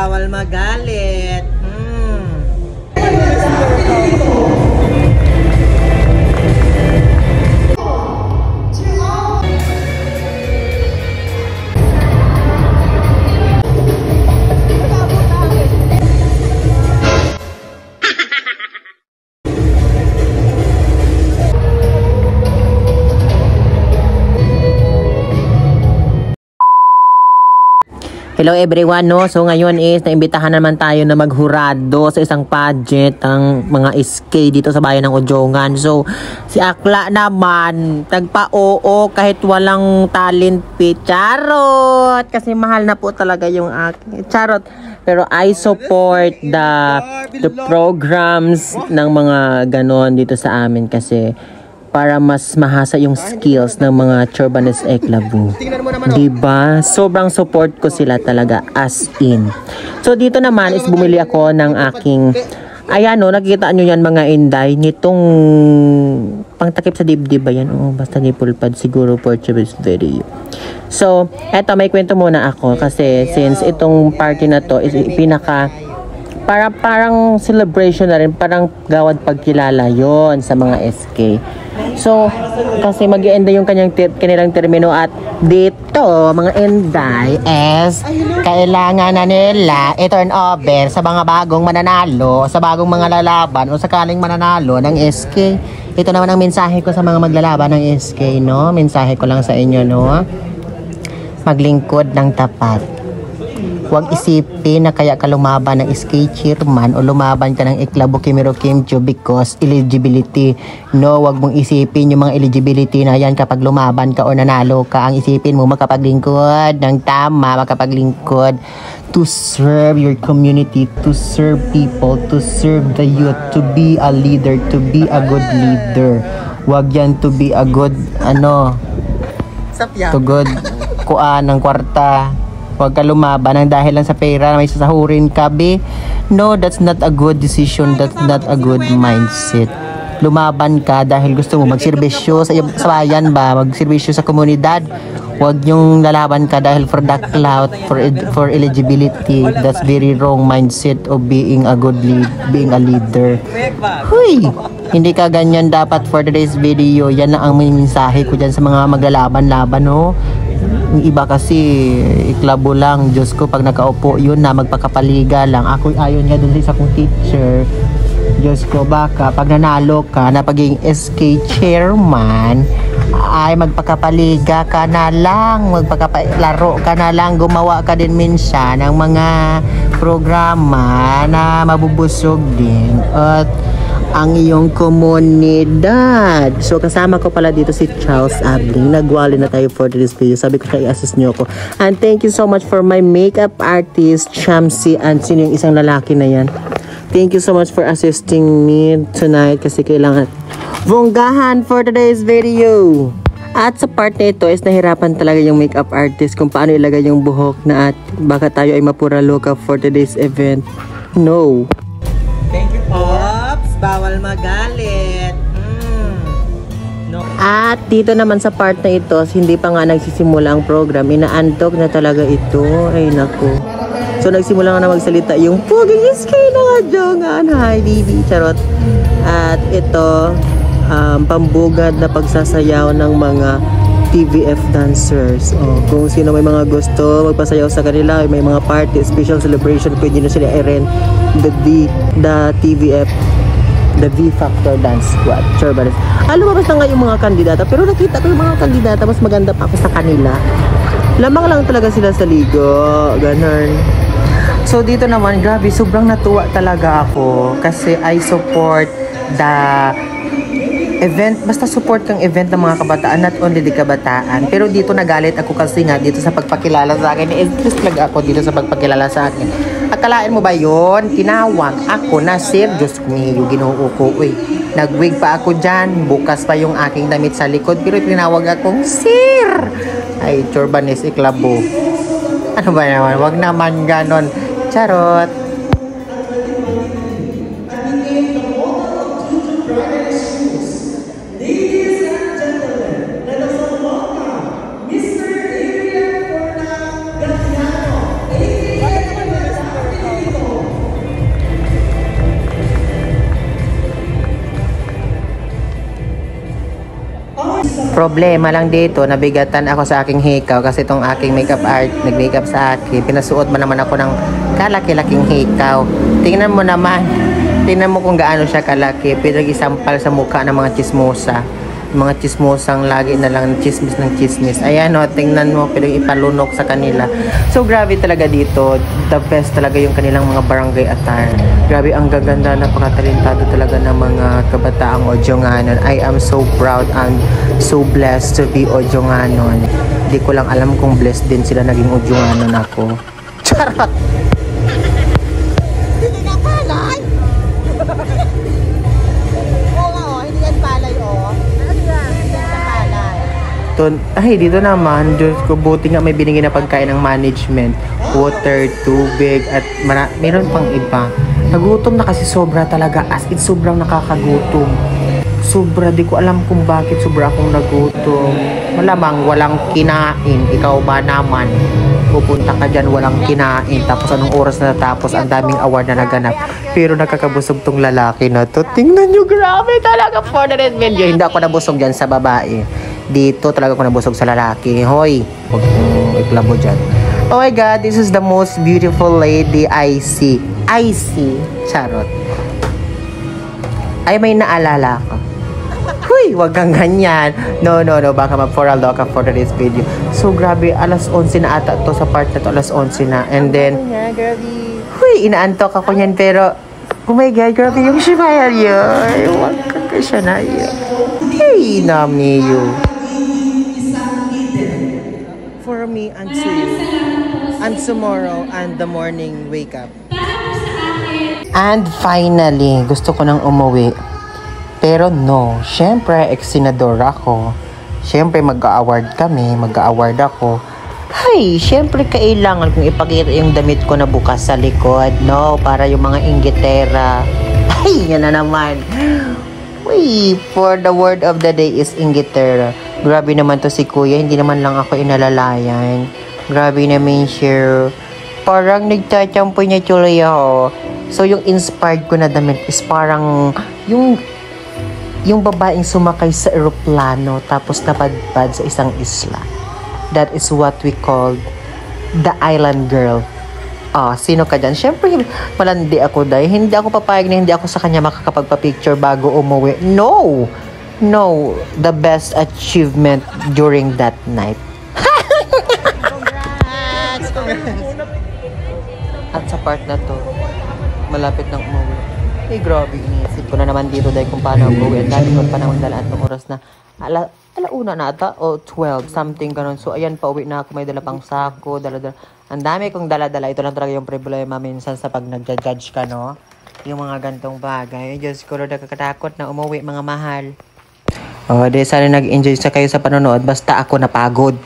bawal magalit. Hello everyone, no? So ngayon is naimbitahan naman tayo na maghurado sa isang pageant ng mga SK dito sa bayan ng Ujongan. So si Akla naman tagpa-oo kahit walang talent fee. Charot! Kasi mahal na po talaga yung aking. Charot! Pero I support the programs ng mga ganon dito sa amin kasi para mas mahasa yung skills ng mga Chorbanes Eklabu. Diba? Sobrang support ko sila talaga as in. So dito naman is bumili ako ng aking, ayan o, nakikita nyo yan mga inday, nitong pangtakip sa dibdib ba yan? O basta nipple pad siguro for Chorbanes video. So, eto may kwento muna ako kasi since itong party na to is parang celebration na rin, parang gawad pagkilala yon sa mga SK. So, kasi mag-i-end yung kanilang termino at dito, mga Inday is kailangan na nila i-turn over sa mga bagong mananalo, sa bagong mga lalaban o sakaling mananalo ng SK. Ito naman ang mensahe ko sa mga maglalaban ng SK, no? Mensahe ko lang sa inyo, no? Maglingkod ng tapat. Huwag isipin na kaya ka lumaban ng SK chairman o lumaban ka ng Eklabu Kimero Kimcho because eligibility. No, huwag mong isipin yung mga eligibility na yan kapag lumaban ka o nanalo ka. Ang isipin mo makapaglingkod ng tama, makapaglingkod to serve your community, to serve people, to serve the youth, to be a leader, to be a good leader. Huwag yan to be a good, to good kuan ng kwarta. Huwag ka lumaban ng dahil lang sa pera may sasahurin ka, be. No, that's not a good decision. That's not a good mindset. Lumaban ka dahil gusto mo magserbisyo sa bayan ba? Magserbisyo sa komunidad. Huwag yung lalaban ka dahil for the clout, for eligibility. That's very wrong mindset of being a good being a leader. Huy! Hindi ka ganyan dapat for today's video. Yan lang ang mensahe ko dyan sa mga maglalaban-laban, no? Yung iba kasi Eklabu lang. Diyos ko, pag nakaupo yun na magpakapaliga lang. Ako ayon nga dun sa akong teacher. Diyos ko, baka pag nanalo ka na pagiging SK chairman ay magpakapaliga ka na lang, magpakapalaro ka na lang, gumawa ka din minsan ng mga programa na mabubusog din at ang iyong komunidad. So kasama ko pala dito si Charles Abling. Nagwali na tayo for this video. Sabi ko siya i-assist nyo ako. And thank you so much for my makeup artist Chamsi, and sino yung isang lalaki na yan. Thank you so much for assisting me tonight kasi kailangan bonggahan for today's video. At sa part na ito is nahirapan talaga yung makeup artist kung paano ilagay yung buhok na at baka tayo ay mapura look for today's event. No. Thank you po. Bawal magalit. No. At dito naman sa part na ito, hindi pa nga nagsisimula ang program, inaantok na talaga ito. Ay naku. So nagsimula nga na magsalita yung puging SK na nga Jongan. Hi baby, charot. At ito, pambugad na pagsasayaw ng mga TVF dancers. Kung sino may mga gusto magpasayaw sa kanila, may mga party, special celebration, pwede na sila i-rent the TVF, the V-Factor Dance Squad, Chorbanes. Lumabas na nga yung mga kandidata, pero nakita ko yung mga kandidata, mas maganda pa ako sa kanila. Lamang lang talaga sila sa ligo, ganun. So dito naman, grabe, sobrang natuwa talaga ako kasi I support the event, basta support kang event ng mga kabataan, not only the kabataan. Pero dito nagalit ako kasi nga dito sa pagpakilala sa akin, interest talaga ako dito sa pagpakilala sa akin. Akalain mo ba yon? Tinawag ako na sir, Diyos ko yung Ginoo ko, nagwig pa ako dyan, bukas pa yung aking damit sa likod, pero tinawag akong sir. Ay, Chorbanes Eklabu. Ano ba naman? Wag naman ganon. Charot. Problema lang dito, nabigatan ako sa aking hikaw kasi itong aking makeup art, nag-makeup sa akin. Pinasuot mo naman ako ng kalaki-laking hikaw. Tingnan mo kung gaano siya kalaki. Pinag-isampal sa mukha ng mga chismosa. Mga chismosang lagi na lang chismis ng chismis. Ayan o, tingnan mo, pinag-ipalunok sa kanila. So, grabe talaga dito. The best talaga yung kanilang mga barangay attire. Grabe, ang gaganda, napakatalentado talaga ng mga kabataang Odionganon. I am so proud and so blessed to be Odionganon. Hindi ko lang alam kung blessed din sila naging Odionganon ako. Charot! Hindi nga palay! Oo nga o, hindi yan palay o. Ay, dito naman, Diyos ko, buti nga may binigay na pagkain ng management. Water, tubig, at meron pang iba. Nagutom na kasi sobra talaga. As in, sobrang nakakagutom. Sobra, di ko alam kung bakit sobra akong nagutom. Malamang walang kinain. Ikaw ba naman? Pupunta ka dyan, walang kinain. Tapos anong oras na natapos, ang daming award na naganap. Pero nakakabusog tong lalaki na to. Tingnan nyo, grabe talaga. 400 million. Hindi ako nabusog dyan sa babae. Dito talaga ako nabusog sa lalaki. Hoy, huwag kong iklabo dyan. Oh my God, this is the most beautiful lady I see. I see. Charot. Ay, may naalala ko. Huy, wag kang ganyan. No. Baka mag-foraldo ka for this video. So, grabe. Alas 11 na ata to sa part na to. Alas 11 na. And then, huy, inaantok ako niyan. Pero, oh my God, grabe yung smile yun. Wag kang kasya na yun. Hey, Namiyo. For me and to you. And tomorrow and the morning wake up. And finally, gusto ko nang umuwi. Pero no, syempre, ex-senador ako. Syempre, mag-award kami, mag-award ako. Ay, syempre, kailangan kong ipakita yung damit ko na bukas sa likod, no? Para yung mga inggitera. Ay, yan na naman. Uy, for the word of the day is inggitera. Grabe naman to si Kuya, hindi naman lang ako inalalayan. Grabe naman siya. Parang nagtatampo niya tuloy ako. So, yung inspired ko na damit is parang yung babaeng sumakay sa eroplano tapos napadpad sa isang isla. That is what we call the island girl. Sino ka dyan? Siyempre, malandi ako dahil hindi ako papayag na hindi ako sa kanya makakapagpa-picture bago umuwi. No! The best achievement during that night. At sa part na to, malapit nang umuwi. Grabe, iniisip ko na naman dito dahil kung paano umuwi. At dati ko pa naman dala at ng oras na alauna na ata o 12, something ganun. So, ayan, pauwi na ako. May dala pang sako, dala-dala. Ang dami kong dala-dala. Ito lang talaga yung problema minsan sa pag nagja-judge ka, no? Yung mga gantong bagay. Diyos ko, nakakatakot na umuwi, mga mahal. Di sana nag-enjoy sa kayo sa panonood. Basta ako napagod.